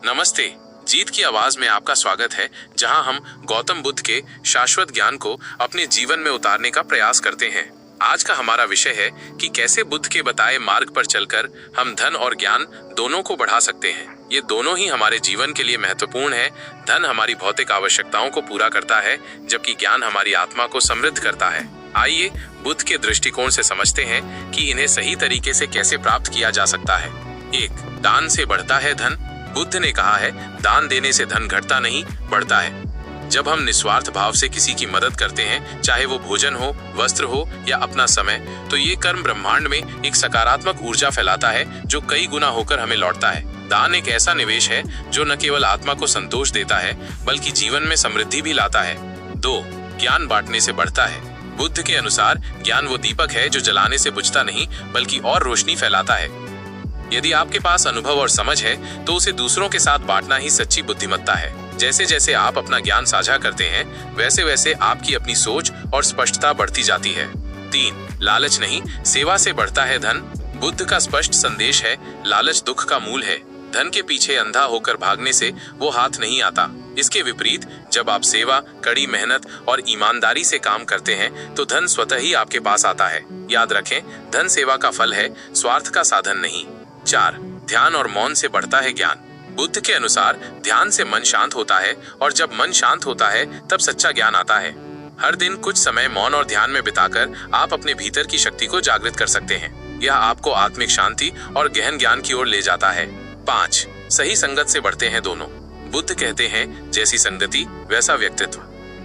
नमस्ते। जीत की आवाज में आपका स्वागत है, जहां हम गौतम बुद्ध के शाश्वत ज्ञान को अपने जीवन में उतारने का प्रयास करते हैं। आज का हमारा विषय है कि कैसे बुद्ध के बताए मार्ग पर चलकर हम धन और ज्ञान दोनों को बढ़ा सकते हैं। ये दोनों ही हमारे जीवन के लिए महत्वपूर्ण है। धन हमारी भौतिक आवश्यकताओं को पूरा करता है, जबकि ज्ञान हमारी आत्मा को समृद्ध करता है। आइए बुद्ध के दृष्टिकोण से समझते हैं कि इन्हें सही तरीके से कैसे प्राप्त किया जा सकता है। 1. दान से बढ़ता है धन। बुद्ध ने कहा है, दान देने से धन घटता नहीं, बढ़ता है। जब हम निस्वार्थ भाव से किसी की मदद करते हैं, चाहे वो भोजन हो, वस्त्र हो या अपना समय, तो ये कर्म ब्रह्मांड में एक सकारात्मक ऊर्जा फैलाता है जो कई गुना होकर हमें लौटता है। दान एक ऐसा निवेश है जो न केवल आत्मा को संतोष देता है, बल्कि जीवन में समृद्धि भी लाता है। 2. ज्ञान बांटने से बढ़ता है। बुद्ध के अनुसार ज्ञान वो दीपक है जो जलाने से बुझता नहीं, बल्कि और रोशनी फैलाता है। यदि आपके पास अनुभव और समझ है, तो उसे दूसरों के साथ बांटना ही सच्ची बुद्धिमत्ता है। जैसे जैसे आप अपना ज्ञान साझा करते हैं, वैसे वैसे आपकी अपनी सोच और स्पष्टता बढ़ती जाती है। 3. लालच नहीं, सेवा से बढ़ता है धन। बुद्ध का स्पष्ट संदेश है, लालच दुख का मूल है। धन के पीछे अंधा होकर भागने से वो हाथ नहीं आता। इसके विपरीत जब आप सेवा, कड़ी मेहनत और ईमानदारी से काम करते हैं, तो धन स्वतः ही आपके पास आता है। याद रखें, धन सेवा का फल है, स्वार्थ का साधन नहीं। 4. ध्यान और मौन से बढ़ता है ज्ञान। बुद्ध के अनुसार ध्यान से मन शांत होता है, और जब मन शांत होता है तब सच्चा ज्ञान आता है। हर दिन कुछ समय मौन और ध्यान में बिताकर आप अपने भीतर की शक्ति को जागृत कर सकते हैं। यह आपको आत्मिक शांति और गहन ज्ञान की ओर ले जाता है। 5. सही संगत से बढ़ते हैं दोनों। बुद्ध कहते हैं, जैसी संगति वैसा व्यक्तित्व।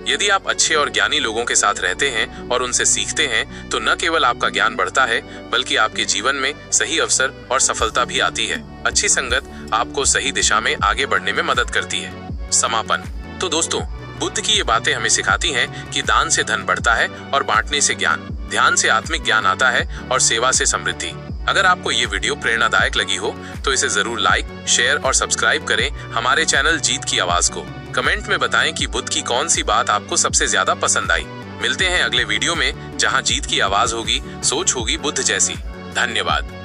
यदि आप अच्छे और ज्ञानी लोगों के साथ रहते हैं और उनसे सीखते हैं, तो न केवल आपका ज्ञान बढ़ता है, बल्कि आपके जीवन में सही अवसर और सफलता भी आती है। अच्छी संगत आपको सही दिशा में आगे बढ़ने में मदद करती है। समापन। तो दोस्तों, बुद्ध की ये बातें हमें सिखाती हैं कि दान से धन बढ़ता है और बांटने से ज्ञान, ध्यान से आत्मिक ज्ञान आता है और सेवा से समृद्धि। अगर आपको ये वीडियो प्रेरणादायक लगी हो, तो इसे जरूर लाइक, शेयर और सब्सक्राइब करें हमारे चैनल जीत की आवाज को। कमेंट में बताएं कि बुद्ध की कौन सी बात आपको सबसे ज्यादा पसंद आई। मिलते हैं अगले वीडियो में, जहां जीत की आवाज होगी, सोच होगी बुद्ध जैसी। धन्यवाद।